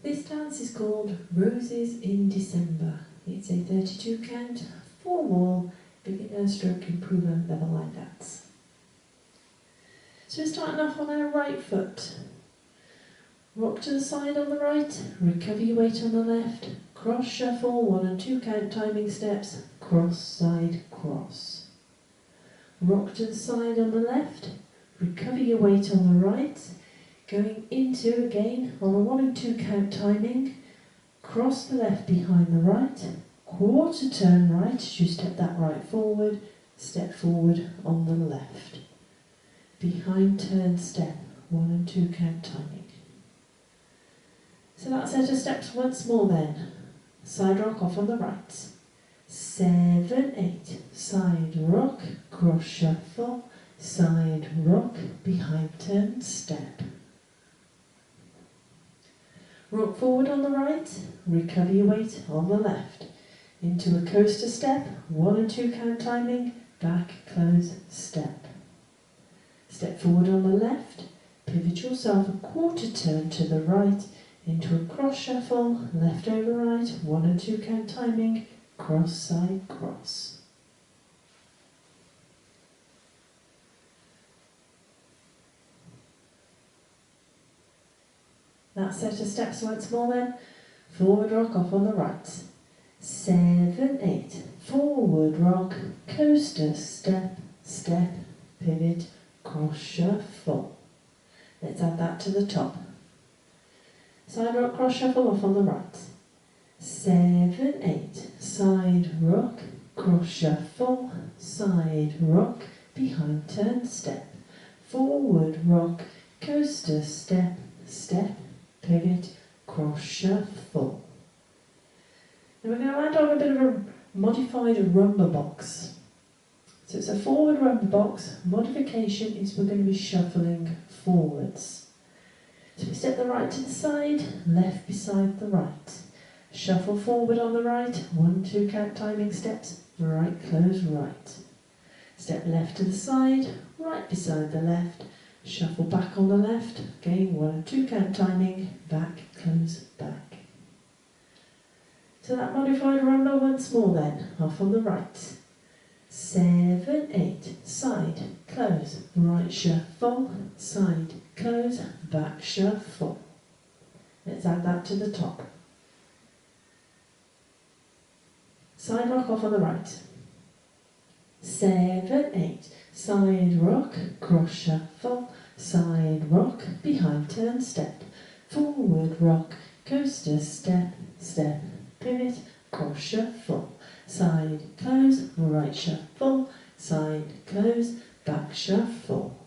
This dance is called Roses in December. It's a 32 count, 4 wall, beginner stroke improver level line dance. So we're starting off on our right foot. Rock to the side on the right, recover your weight on the left, cross shuffle, 1 and 2 count timing steps, cross side cross. Rock to the side on the left, recover your weight on the right, going into again on a 1 and 2 count timing, cross the left behind the right, quarter turn right as you step that right forward, step forward on the left. Behind turn step, 1 and 2 count timing. So that set of steps once more then. Side rock off on the right. 7, 8, side rock, cross shuffle, side rock, behind turn step. Rock forward on the right, recover your weight on the left. Into a coaster step, 1 and 2 count timing, back, close, step. Step forward on the left, pivot yourself a quarter turn to the right, into a cross shuffle, left over right, 1 and 2 count timing, cross side cross. That set of steps once more then. Forward rock off on the right. 7, 8, forward rock, coaster step, step, pivot, cross shuffle. Let's add that to the top. Side rock, cross shuffle off on the right. 7, 8, side rock, cross shuffle, side rock, behind turn step, forward rock, coaster step, step, pivot, cross shuffle. Now we're going to add on a bit of a modified rumba box. So it's a forward rumba box. Modification is we're going to be shuffling forwards. So we step the right to the side, left beside the right. Shuffle forward on the right, 1, 2 count timing steps, right, close, right. Step left to the side, right beside the left. Shuffle back on the left, again 1 and 2 count timing, back, close, back. So that modified rumba once more then, off on the right. 7, 8, side, close, right shuffle, side, close, back shuffle. Let's add that to the top. Side rock off on the right. 7, 8, side rock, cross shuffle, side rock, behind turn step, forward rock, coaster step, step, pivot, cross shuffle, side close, right shuffle, side close, back shuffle.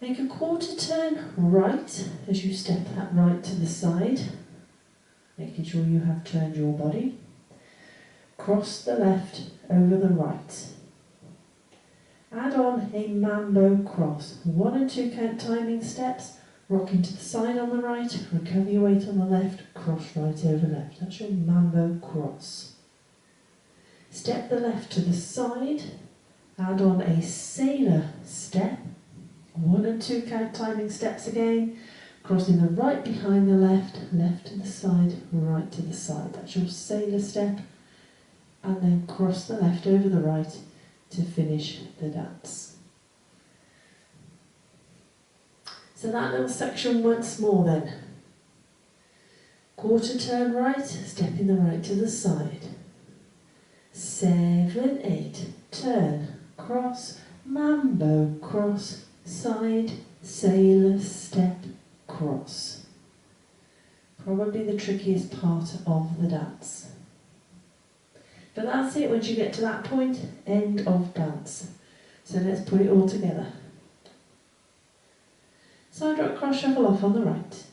Make a quarter turn right as you step that right to the side, making sure you have turned your body. Cross the left over the right. Add on a mambo cross, 1 and 2 count timing steps, rocking to the side on the right, recover your weight on the left, cross right over left. That's your mambo cross. Step the left to the side, add on a sailor step, 1 and 2 count timing steps again, crossing the right behind the left, left to the side, right to the side. That's your sailor step, and then cross the left over the right to finish the dance. So that little section once more then. Quarter turn right, stepping the right to the side. 7, 8, turn, cross, mambo cross, side, sailor step, cross. Probably the trickiest part of the dance. But that's it. Once you get to that point, end of dance. So let's put it all together. Side rock, cross shuffle off on the right.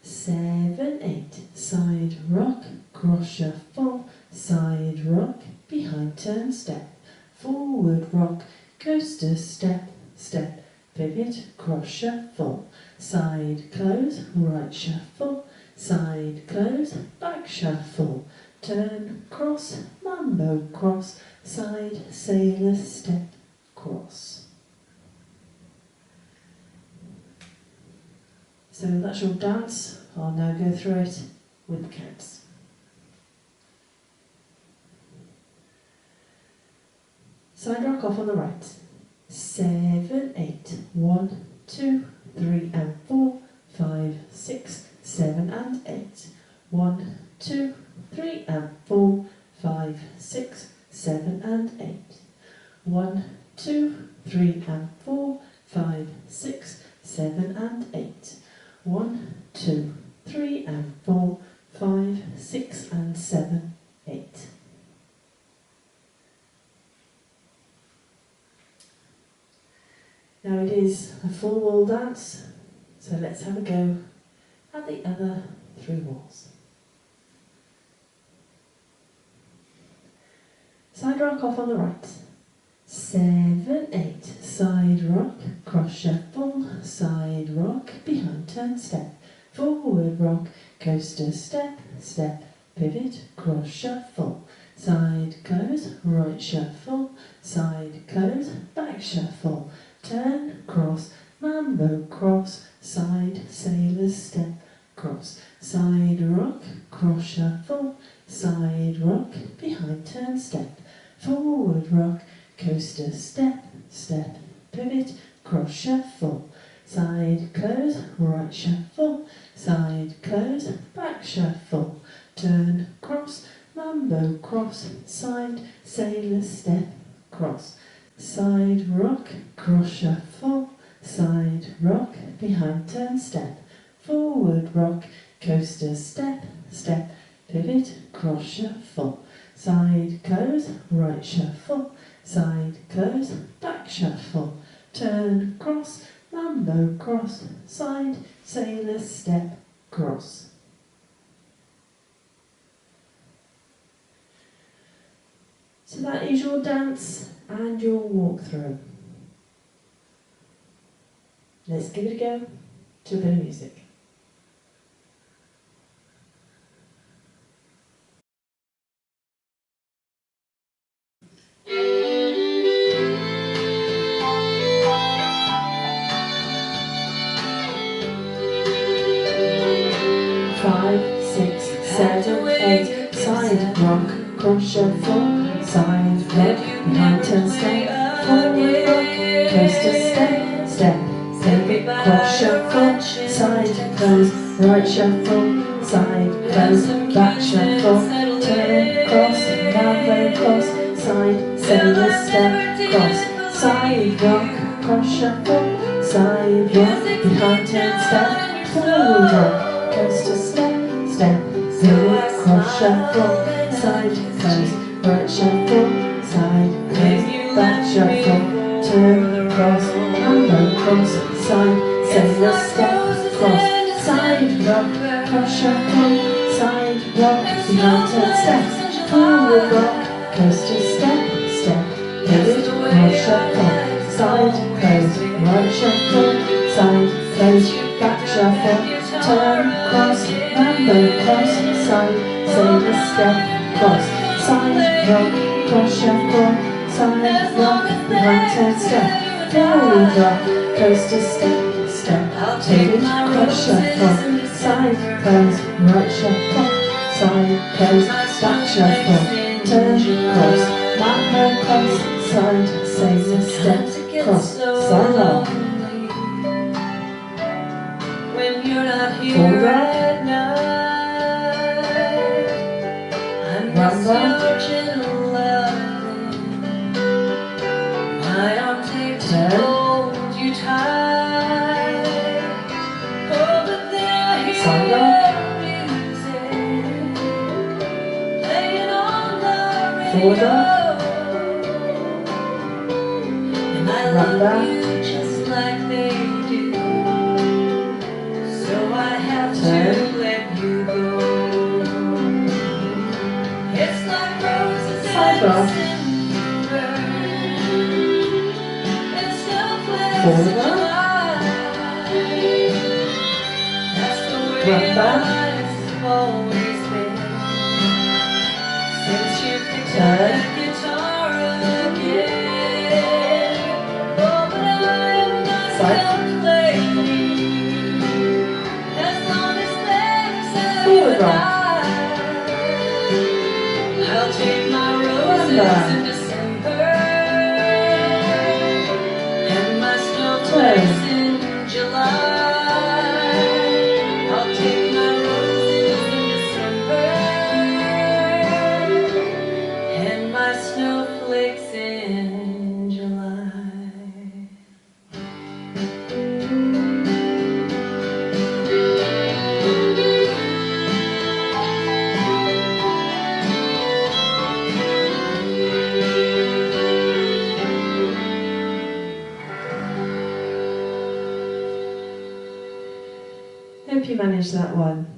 7, 8, side rock, cross shuffle, side rock, behind turn step, forward rock, coaster step, step, pivot, cross shuffle, side close, right shuffle, side close, back shuffle, turn, cross, mambo cross, side, sailor step, cross. So that's your dance. I'll now go through it with the counts. Side rock off on the right. 7, 8. 1, 2, 3 and 4, 5, 6, 7 and 8. 1, 2, 3 and 4, 5, 6, 7 and 8. 1, 2, 3 and 4, 5, 6, 7 and 8. 1, 2, 3 and 4, 5, 6 and 7, 8. Now it is a full wall dance, so let's have a go at the other 3 walls. Side rock off on the right. 7, 8. Side rock, cross shuffle, side rock, behind turn step, forward rock, coaster step, step, pivot, cross shuffle, side close, right shuffle, side close, back shuffle, turn, cross, mambo cross, side, sailor step, cross, side rock, cross shuffle, side rock, behind turn step, forward rock, coaster step, step, pivot, cross shuffle, side close, right shuffle, side close, back shuffle, turn, cross, mambo cross, side, sailor step, cross, side rock, cross shuffle, side rock, behind turn step, forward rock, coaster step, step, pivot, cross shuffle, side close, right shuffle, side close, back shuffle, turn, cross, mambo cross, side, sailor step, cross. So that is your dance and your walkthrough. Let's give it a go to a bit of music. Five, 6, 7, 8. Side rock, cross shuffle, side rock, behind turn step, forward rock, coaster step, step, pivot, cross shuffle, side close, right shuffle, side close, back shuffle, turn, cross, mambo cross, side, sailor step, cross, side rock, cross shuffle, side rock, behind turn step, forward rock, coaster step, step, pivot, cross shuffle, side close, right shuffle, side close, back shuffle, turn, cross, mambo cross, side, sailor step, cross, side rock, cross shuffle, side rock, behind turn step, forward rock, coaster step, step, pivot, cross shuffle, side close, right shuffle, side close, back shuffle, turn, cross, mambo cross, side, sailor step, cross, side rock, cross shuffle, side rock, behind turn step, forward rock, coaster step, step, pivot, cross shuffle, side close, right shuffle, side close, back shuffle, turn, cross, mambo cross, side, sailor step, cross, side rock. When you're not here Forward rock, at night, I miss rumba, your gentle loving. My arms ache to turn, hold you tight. Oh, but then I side hear rock, music playing on the forward rock, radio, and I rumba, love you just like they do. So I have to turn, let you go. It's like roses side rock, December and snowflakes forward in rock, July. That's the way rumba, life's always been since you picked up turn, that guitar again. Oh, but I'm not side, complaining. my snowflakes in July. Hope you managed that one.